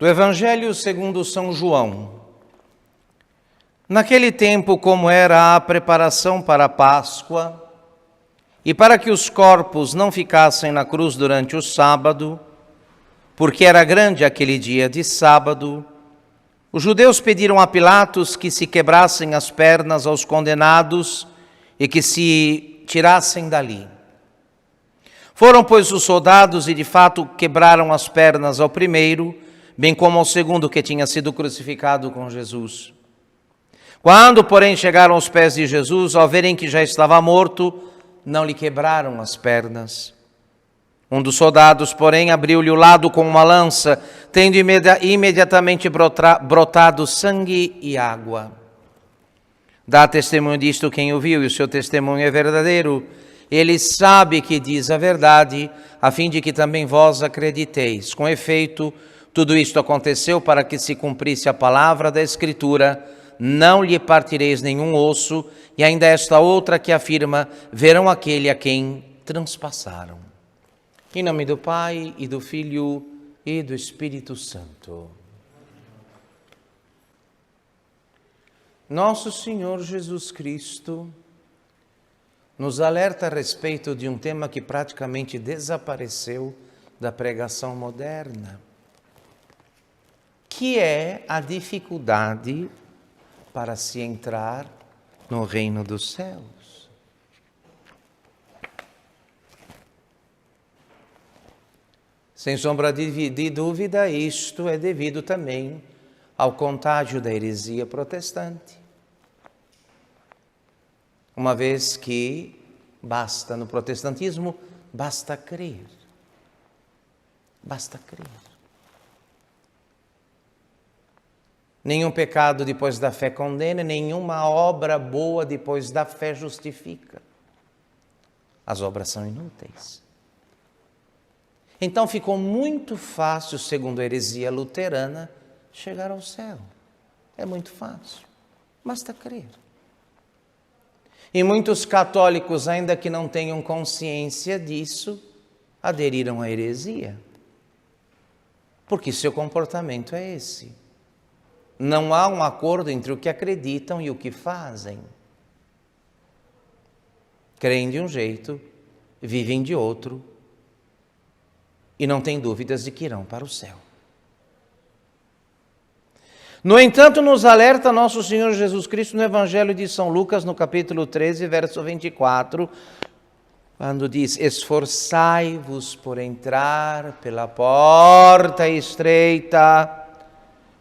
Do Evangelho segundo São João. Naquele tempo, como era a preparação para a Páscoa, e para que os corpos não ficassem na cruz durante o sábado, porque era grande aquele dia de sábado, os judeus pediram a Pilatos que se quebrassem as pernas aos condenados e que se tirassem dali. Foram, pois, os soldados e, de fato, quebraram as pernas ao primeiro, bem como ao segundo que tinha sido crucificado com Jesus. Quando, porém, chegaram aos pés de Jesus, ao verem que já estava morto, não lhe quebraram as pernas. Um dos soldados, porém, abriu-lhe o lado com uma lança, tendo imediatamente brotado sangue e água. Dá testemunho disto quem o viu, e o seu testemunho é verdadeiro. Ele sabe que diz a verdade, a fim de que também vós acrediteis. Com efeito, tudo isto aconteceu para que se cumprisse a palavra da Escritura: não lhe partireis nenhum osso, e ainda esta outra que afirma: verão aquele a quem transpassaram. Em nome do Pai, e do Filho, e do Espírito Santo. Nosso Senhor Jesus Cristo nos alerta a respeito de um tema que praticamente desapareceu da pregação moderna, que é a dificuldade para se entrar no reino dos céus. Sem sombra de dúvida, isto é devido também ao contágio da heresia protestante. Uma vez que no protestantismo, basta crer. Basta crer. Nenhum pecado depois da fé condena, nenhuma obra boa depois da fé justifica. As obras são inúteis. Então ficou muito fácil, segundo a heresia luterana, chegar ao céu. É muito fácil. Basta crer. E muitos católicos, ainda que não tenham consciência disso, aderiram à heresia. Porque seu comportamento é esse. Não há um acordo entre o que acreditam e o que fazem. Creem de um jeito, vivem de outro, e não têm dúvidas de que irão para o céu. No entanto, nos alerta nosso Senhor Jesus Cristo no Evangelho de São Lucas, no capítulo 13, verso 24, quando diz: esforçai-vos por entrar pela porta estreita,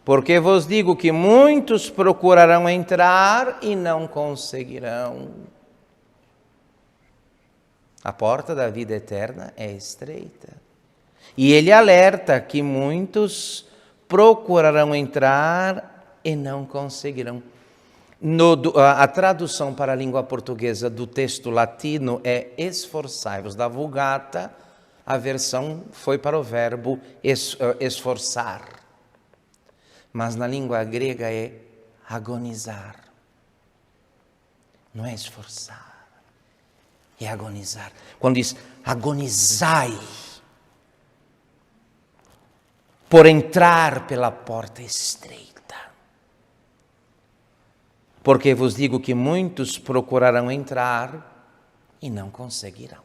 porque vos digo que muitos procurarão entrar e não conseguirão. A porta da vida eterna é estreita. E ele alerta que muitos procurarão entrar e não conseguirão. A tradução para a língua portuguesa do texto latino é esforçai-vos. Da Vulgata, a versão foi para o verbo esforçar. Mas na língua grega é agonizar. Não é esforçar, é agonizar. Quando diz agonizai por entrar pela porta estreita. Porque vos digo que muitos procurarão entrar e não conseguirão.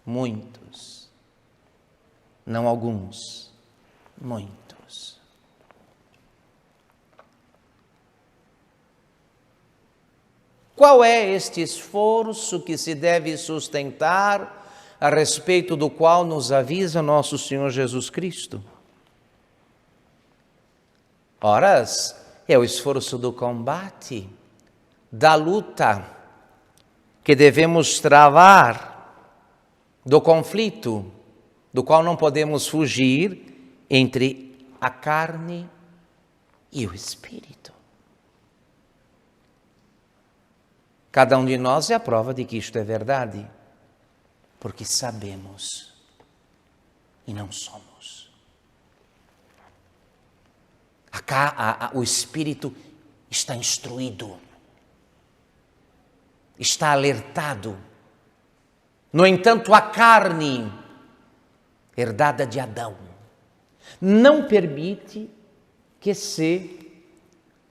Muitos. Não alguns. Muitos. Qual é este esforço que se deve sustentar, a respeito do qual nos avisa nosso Senhor Jesus Cristo? Ora, é o esforço do combate, da luta que devemos travar, do conflito, do qual não podemos fugir, entre a carne e o espírito. Cada um de nós é a prova de que isto é verdade. Porque sabemos e não somos. O Espírito está instruído, está alertado. No entanto, a carne, herdada de Adão, não permite que se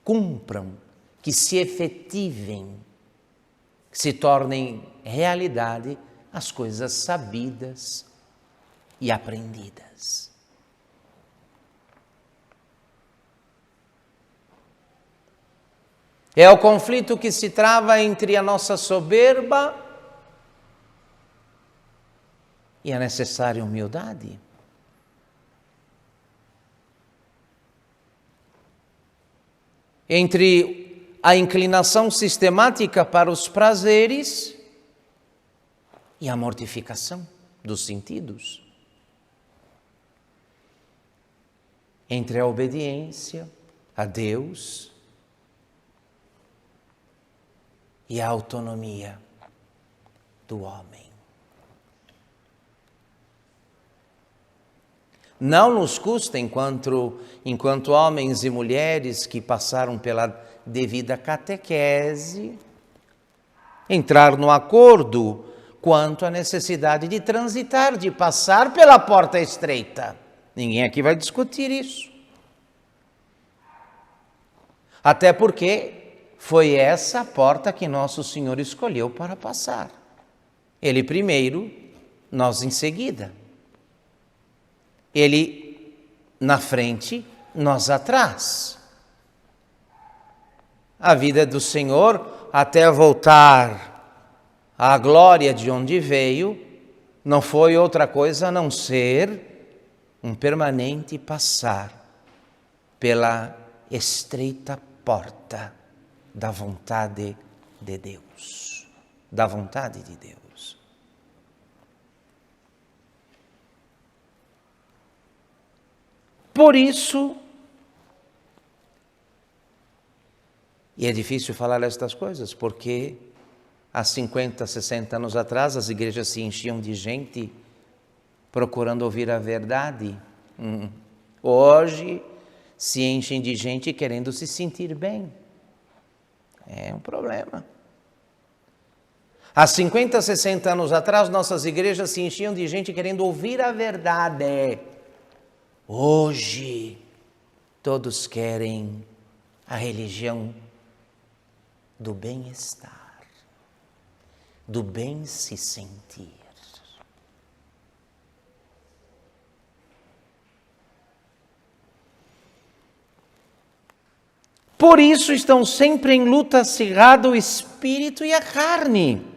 cumpram, que se efetivem, que se tornem realidade as coisas sabidas e aprendidas. É o conflito que se trava entre a nossa soberba e a necessária humildade. Entre a inclinação sistemática para os prazeres e a mortificação dos sentidos. Entre a obediência a Deus e a autonomia do homem. Não nos custa, enquanto homens e mulheres que passaram pela devida catequese, entrar no acordo quanto à necessidade de transitar, de passar pela porta estreita. Ninguém aqui vai discutir isso. Até porque foi essa a porta que Nosso Senhor escolheu para passar. Ele primeiro, nós em seguida. Ele na frente, nós atrás. A vida do Senhor, até voltar à glória de onde veio, não foi outra coisa a não ser um permanente passar pela estreita porta da vontade de Deus, da vontade de Deus. Por isso, e é difícil falar estas coisas, porque há 50, 60 anos atrás as igrejas se enchiam de gente procurando ouvir a verdade. Hoje se enchem de gente querendo se sentir bem. É um problema. Há 50, 60 anos atrás, nossas igrejas se enchiam de gente querendo ouvir a verdade. Hoje, todos querem a religião do bem-estar, do bem se sentir. Por isso estão sempre em luta acirrada o espírito e a carne.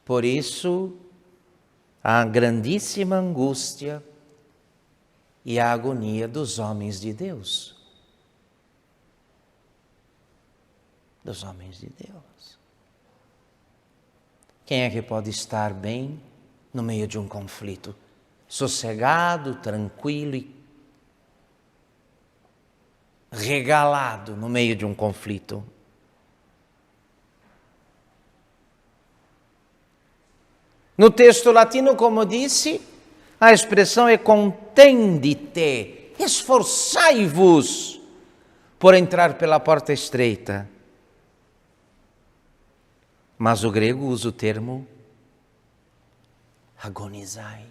Por isso, a grandíssima angústia e a agonia dos homens de Deus. Dos homens de Deus. Quem é que pode estar bem no meio de um conflito? Sossegado, tranquilo e regalado no meio de um conflito. No texto latino, como disse, a expressão é contendite, esforçai-vos por entrar pela porta estreita. Mas o grego usa o termo agonizai.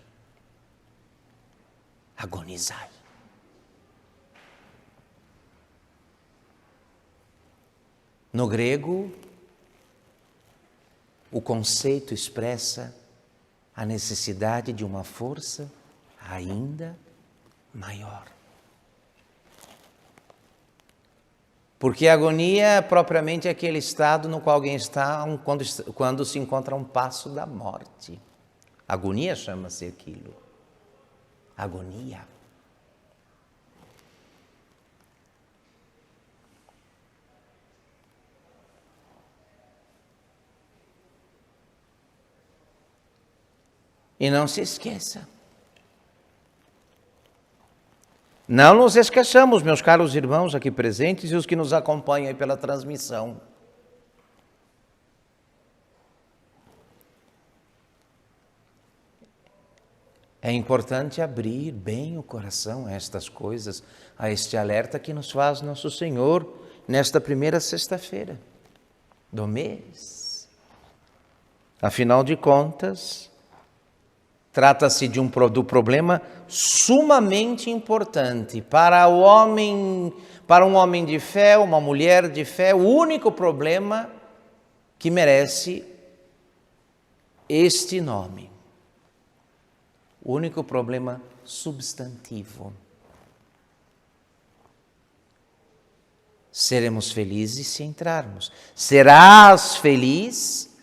Agonizai. No grego, o conceito expressa a necessidade de uma força ainda maior. Porque a agonia é propriamente aquele estado no qual alguém está quando se encontra a um passo da morte. Agonia chama-se aquilo. Agonia. E não se esqueça. Não nos esqueçamos, meus caros irmãos aqui presentes e os que nos acompanham aí pela transmissão. É importante abrir bem o coração a estas coisas, a este alerta que nos faz Nosso Senhor nesta primeira sexta-feira do mês. Afinal de contas, Trata-se do problema sumamente importante para um homem de fé, uma mulher de fé, o único problema que merece este nome. O único problema substantivo. Seremos felizes se entrarmos. Serás feliz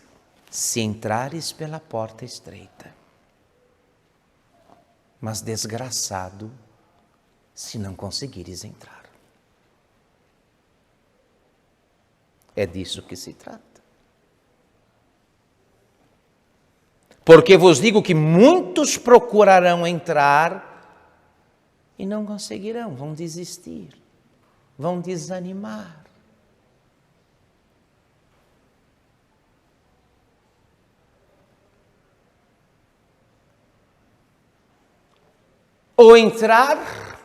se entrares pela porta estreita. Mas desgraçado se não conseguires entrar. É disso que se trata. Porque vos digo que muitos procurarão entrar e não conseguirão, vão desistir, vão desanimar. Ou entrar,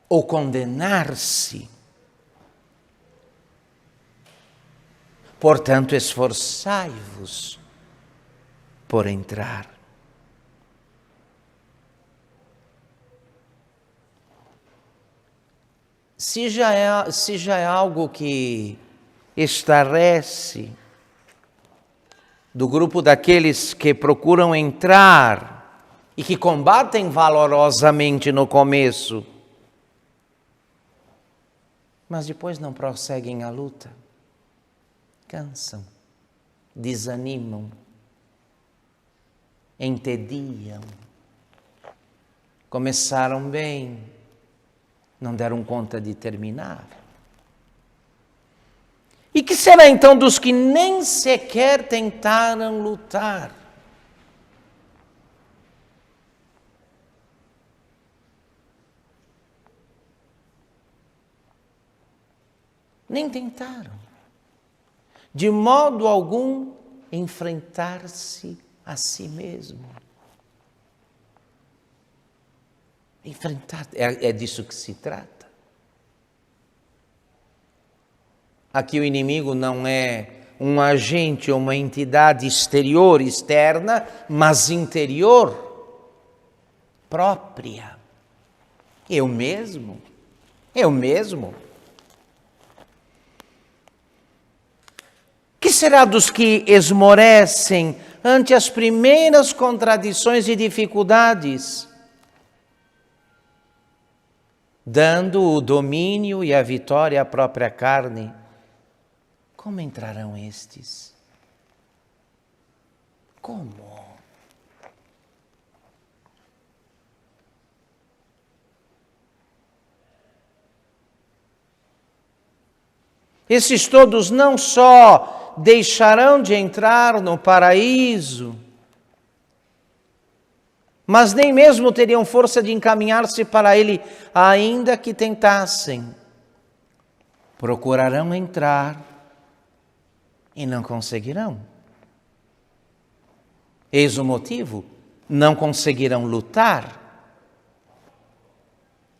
ou condenar-se. Portanto, esforçai-vos por entrar. Se já é algo que estarrece do grupo daqueles que procuram entrar e que combatem valorosamente no começo, mas depois não prosseguem a luta, cansam, desanimam, entediam, começaram bem, não deram conta de terminar. E que será então dos que nem sequer tentaram lutar? Nem tentaram, de modo algum, enfrentar-se a si mesmo. Enfrentar, é disso que se trata. Aqui o inimigo não é um agente ou uma entidade exterior, externa, mas interior, própria. Eu mesmo. Que será dos que esmorecem ante as primeiras contradições e dificuldades, dando o domínio e a vitória à própria carne? Como entrarão estes? Como? Esses todos não só deixarão de entrar no paraíso, mas nem mesmo teriam força de encaminhar-se para ele, ainda que tentassem. Procurarão entrar e não conseguirão. Eis o motivo: não conseguirão lutar.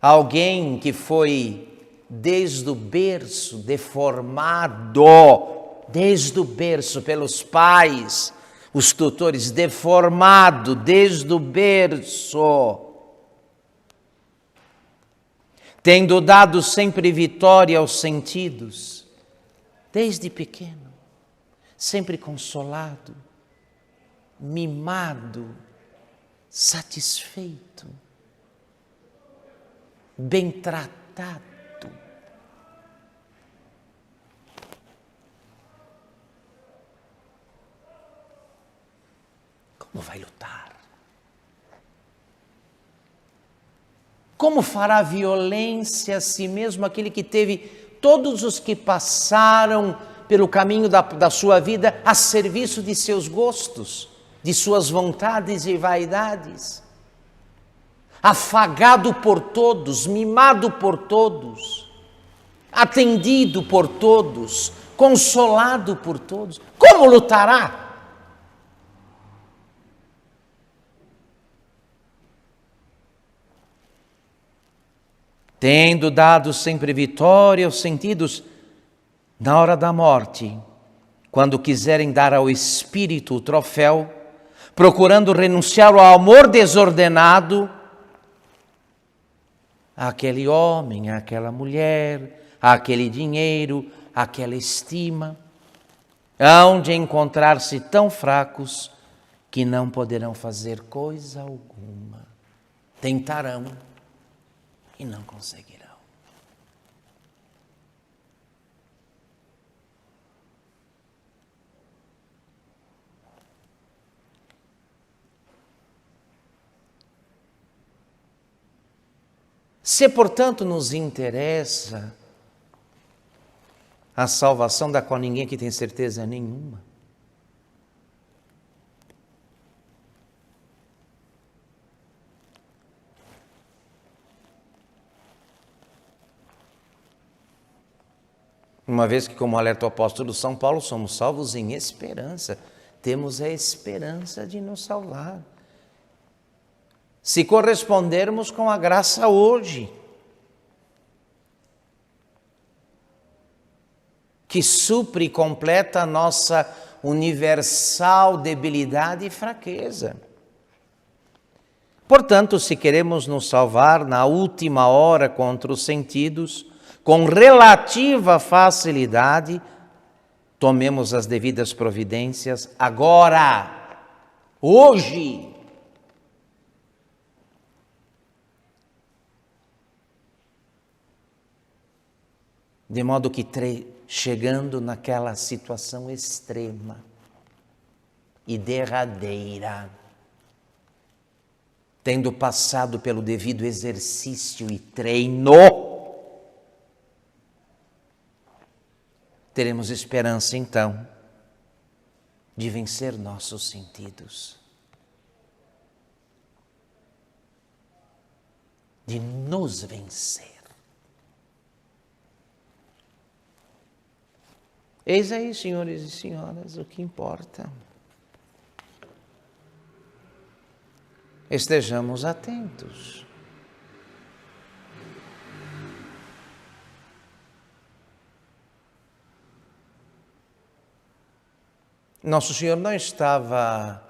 Alguém que foi desde o berço deformado, desde o berço pelos pais, os tutores, deformado desde o berço, tendo dado sempre vitória aos sentidos, desde pequeno, sempre consolado, mimado, satisfeito, bem tratado. Como vai lutar? Como fará violência a si mesmo aquele que teve todos os que passaram pelo caminho da sua vida a serviço de seus gostos, de suas vontades e vaidades? Afagado por todos, mimado por todos, atendido por todos, consolado por todos. Como lutará? Tendo dado sempre vitória aos sentidos, na hora da morte, quando quiserem dar ao Espírito o troféu, procurando renunciar ao amor desordenado àquele homem, àquela mulher, àquele dinheiro, àquela estima, hão de encontrar-se tão fracos que não poderão fazer coisa alguma. Tentarão e não conseguirão. Se, portanto, nos interessa a salvação da qual ninguém aqui tem certeza nenhuma, uma vez que, como alerta o apóstolo São Paulo, somos salvos em esperança, temos a esperança de nos salvar. Se correspondermos com a graça hoje, que supre e completa a nossa universal debilidade e fraqueza. Portanto, se queremos nos salvar na última hora contra os sentidos, com relativa facilidade, tomemos as devidas providências agora, hoje. De modo que, chegando naquela situação extrema e derradeira, tendo passado pelo devido exercício e treino, teremos esperança, então, de vencer nossos sentidos, de nos vencer. Eis aí, senhores e senhoras, o que importa. Estejamos atentos. Nosso Senhor não estava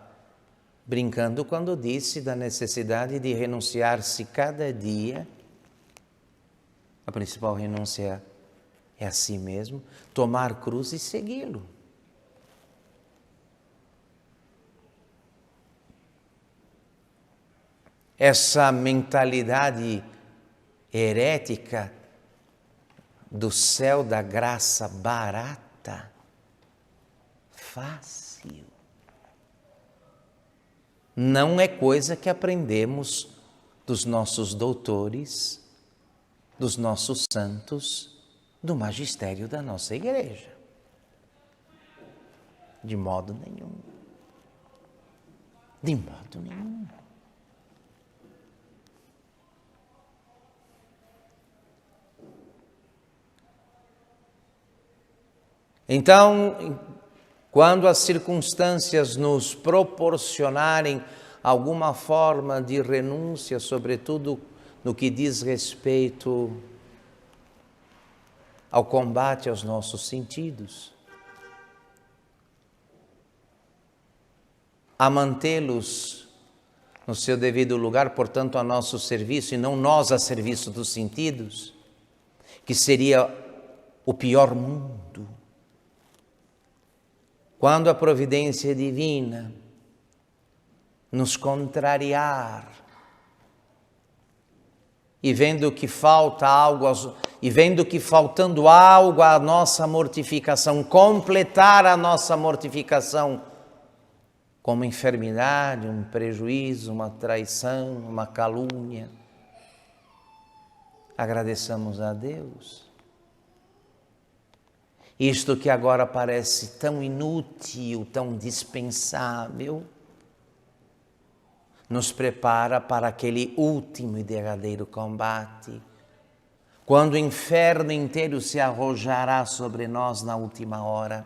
brincando quando disse da necessidade de renunciar-se cada dia. A principal renúncia é a si mesmo, tomar cruz e segui-lo. Essa mentalidade herética do céu da graça barata, fácil, não é coisa que aprendemos dos nossos doutores, dos nossos santos, do magistério da nossa igreja. De modo nenhum. De modo nenhum. Então, quando as circunstâncias nos proporcionarem alguma forma de renúncia, sobretudo no que diz respeito ao combate aos nossos sentidos, a mantê-los no seu devido lugar, portanto, a nosso serviço e não nós a serviço dos sentidos, que seria o pior mundo. Quando a providência divina nos contrariar e vendo que falta algo, e vendo que faltando algo à nossa mortificação, completar a nossa mortificação com uma enfermidade, um prejuízo, uma traição, uma calúnia, agradeçamos a Deus. Isto que agora parece tão inútil, tão dispensável, nos prepara para aquele último e derradeiro combate, quando o inferno inteiro se arrojará sobre nós na última hora.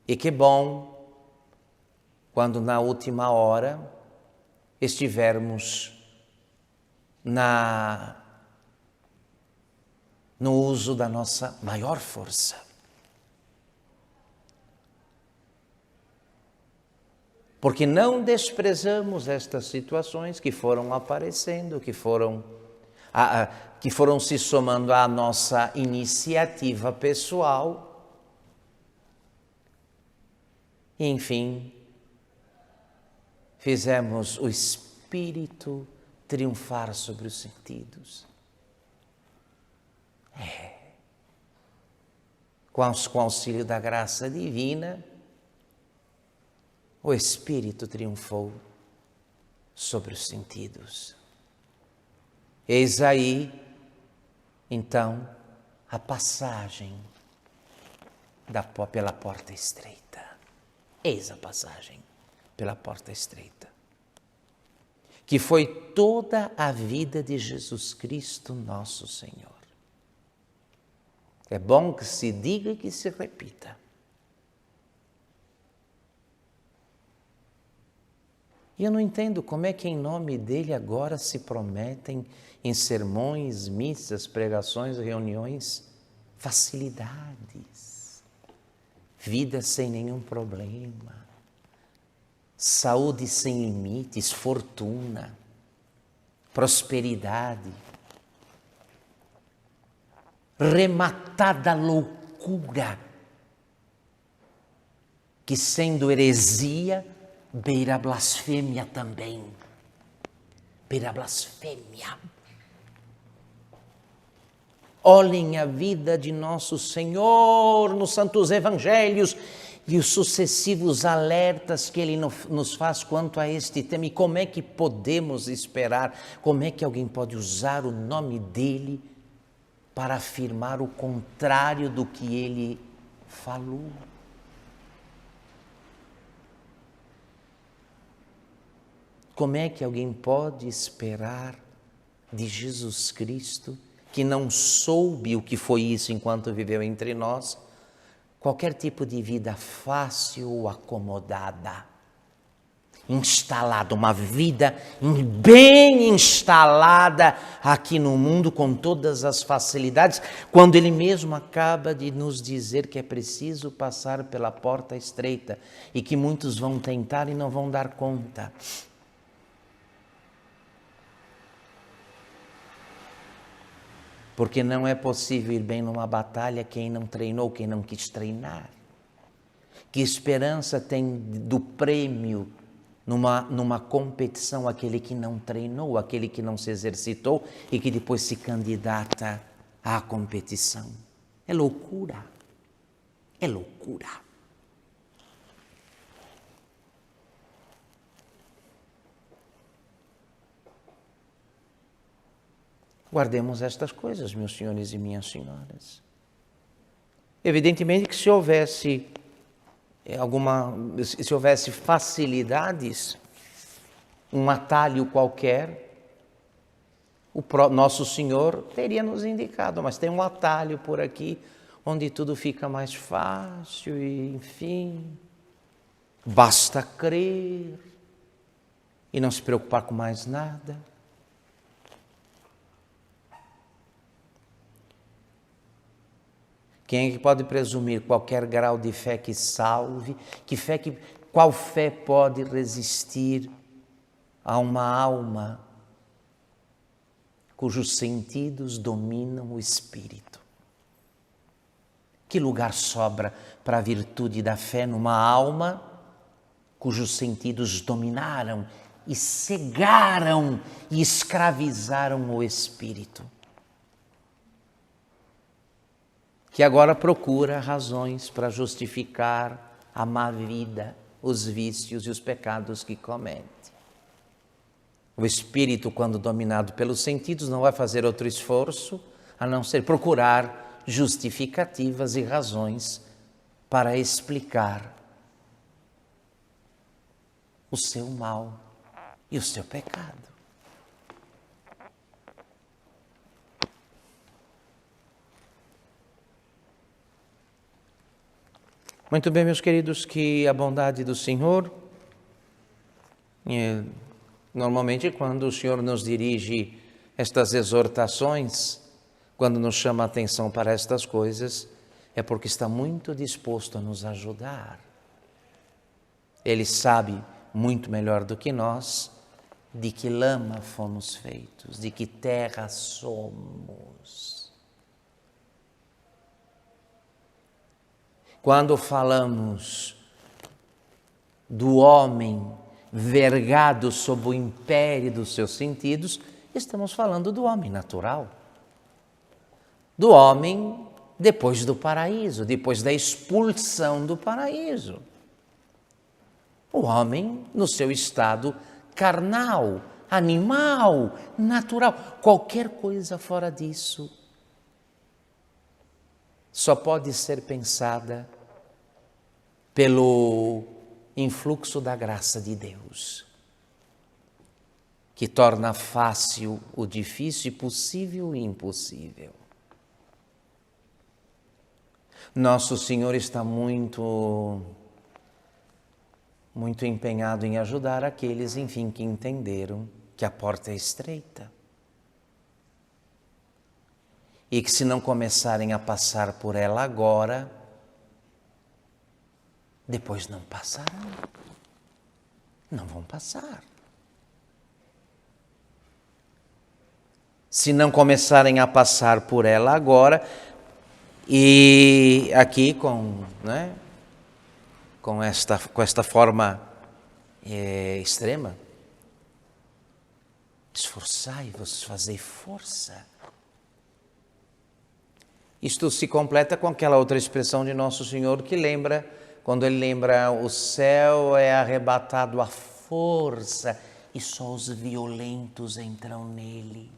E que bom quando na última hora estivermos no uso da nossa maior força. porque não desprezamos estas situações que foram aparecendo, que foram se somando à nossa iniciativa pessoal. E, enfim, fizemos o Espírito triunfar sobre os sentidos. Com o auxílio da graça divina, o Espírito triunfou sobre os sentidos. Eis aí, então, a passagem pela porta estreita. Eis a passagem pela porta estreita, que foi toda a vida de Jesus Cristo, nosso Senhor. É bom que se diga e que se repita. E eu não entendo como é que em nome dele agora se prometem em sermões, missas, pregações, reuniões, facilidades, vida sem nenhum problema, saúde sem limites, fortuna, prosperidade, rematada loucura, que sendo heresia, beira a blasfêmia também. Beira a blasfêmia. Olhem a vida de nosso Senhor nos santos evangelhos e os sucessivos alertas que Ele nos faz quanto a este tema. E como é que podemos esperar? Como é que alguém pode usar o nome dEle para afirmar o contrário do que Ele falou? Como é que alguém pode esperar de Jesus Cristo, que não soube o que foi isso enquanto viveu entre nós, qualquer tipo de vida fácil ou acomodada, instalada, uma vida bem instalada aqui no mundo com todas as facilidades, quando Ele mesmo acaba de nos dizer que é preciso passar pela porta estreita e que muitos vão tentar e não vão dar conta. Porque não é possível ir bem numa batalha quem não treinou, quem não quis treinar. Que esperança tem do prêmio numa competição aquele que não treinou, aquele que não se exercitou e que depois se candidata à competição? É loucura. É loucura. Guardemos estas coisas, meus senhores e minhas senhoras. Evidentemente que se houvesse facilidades, um atalho qualquer, nosso Senhor teria nos indicado, mas tem um atalho por aqui, onde tudo fica mais fácil e, enfim, basta crer e não se preocupar com mais nada. Quem é que pode presumir qualquer grau de fé que salve? Qual fé pode resistir a uma alma cujos sentidos dominam o espírito? Que lugar sobra para a virtude da fé numa alma cujos sentidos dominaram e cegaram e escravizaram o espírito? Que agora procura razões para justificar a má vida, os vícios e os pecados que comete. O espírito, quando dominado pelos sentidos, não vai fazer outro esforço a não ser procurar justificativas e razões para explicar o seu mal e o seu pecado. Muito bem, meus queridos, que a bondade do Senhor, normalmente quando o Senhor nos dirige estas exortações, quando nos chama a atenção para estas coisas, é porque está muito disposto a nos ajudar. Ele sabe muito melhor do que nós, de que lama fomos feitos, de que terra somos. Quando falamos do homem vergado sob o império dos seus sentidos, estamos falando do homem natural, do homem depois do paraíso, depois da expulsão do paraíso. O homem no seu estado carnal, animal, natural, qualquer coisa fora disso só pode ser pensada pelo influxo da graça de Deus, que torna fácil o difícil e possível o impossível. Nosso Senhor está muito empenhado em ajudar aqueles, enfim, que entenderam que a porta é estreita e que, se não começarem a passar por ela agora, depois não passarão, não vão passar. Se não começarem a passar por ela agora, e aqui com esta forma extrema, esforçai-vos, fazei força. Isto se completa com aquela outra expressão de Nosso Senhor que lembra, quando ele lembra, o céu é arrebatado à força e só os violentos entram nele.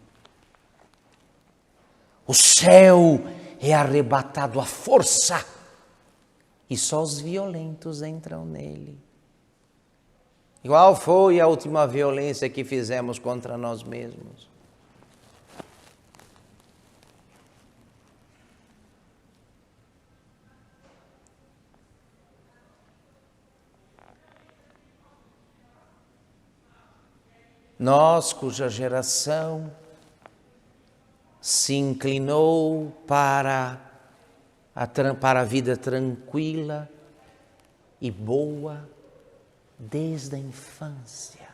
O céu é arrebatado à força e só os violentos entram nele. Igual foi a última violência que fizemos contra nós mesmos. Nós, cuja geração se inclinou para a vida tranquila e boa desde a infância.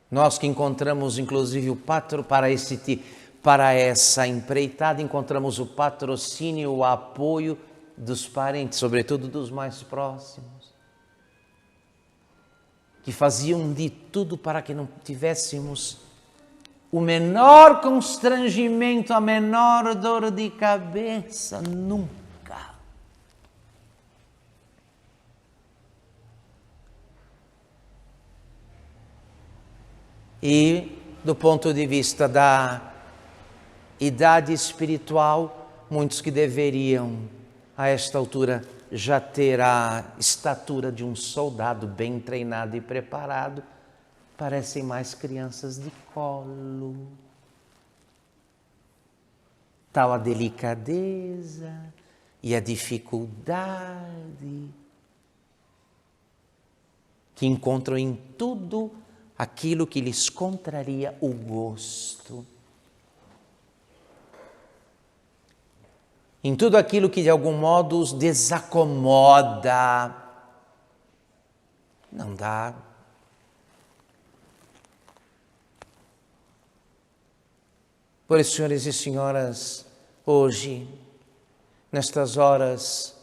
Nós que encontramos, inclusive, para essa empreitada, encontramos o patrocínio, o apoio dos parentes, sobretudo dos mais próximos, que faziam de tudo para que não tivéssemos o menor constrangimento, a menor dor de cabeça, nunca. E, do ponto de vista da idade espiritual, muitos que deveriam, a esta altura, já ter a estatura de um soldado bem treinado e preparado, parecem mais crianças de colo. Tal a delicadeza e a dificuldade que encontram em tudo aquilo que lhes contraria o gosto. Em tudo aquilo que de algum modo os desacomoda. Não dá. Por isso, senhores e senhoras, hoje, nestas horas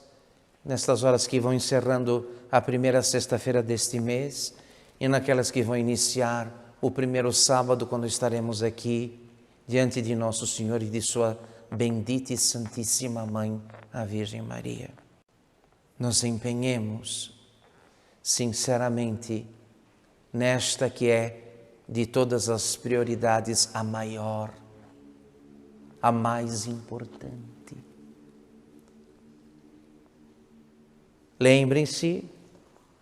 que vão encerrando a primeira sexta-feira deste mês e naquelas que vão iniciar o primeiro sábado, quando estaremos aqui diante de Nosso Senhor e de Sua bendita e santíssima Mãe, a Virgem Maria, nos empenhemos sinceramente nesta que é de todas as prioridades a maior, a mais importante. Lembrem-se,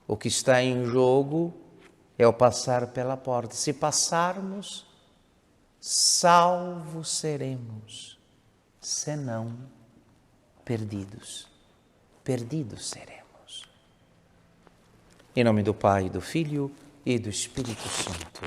o que está em jogo é o passar pela porta. Se passarmos, salvos seremos, senão perdidos. Perdidos seremos. Em nome do Pai, do Filho e do Espírito Santo.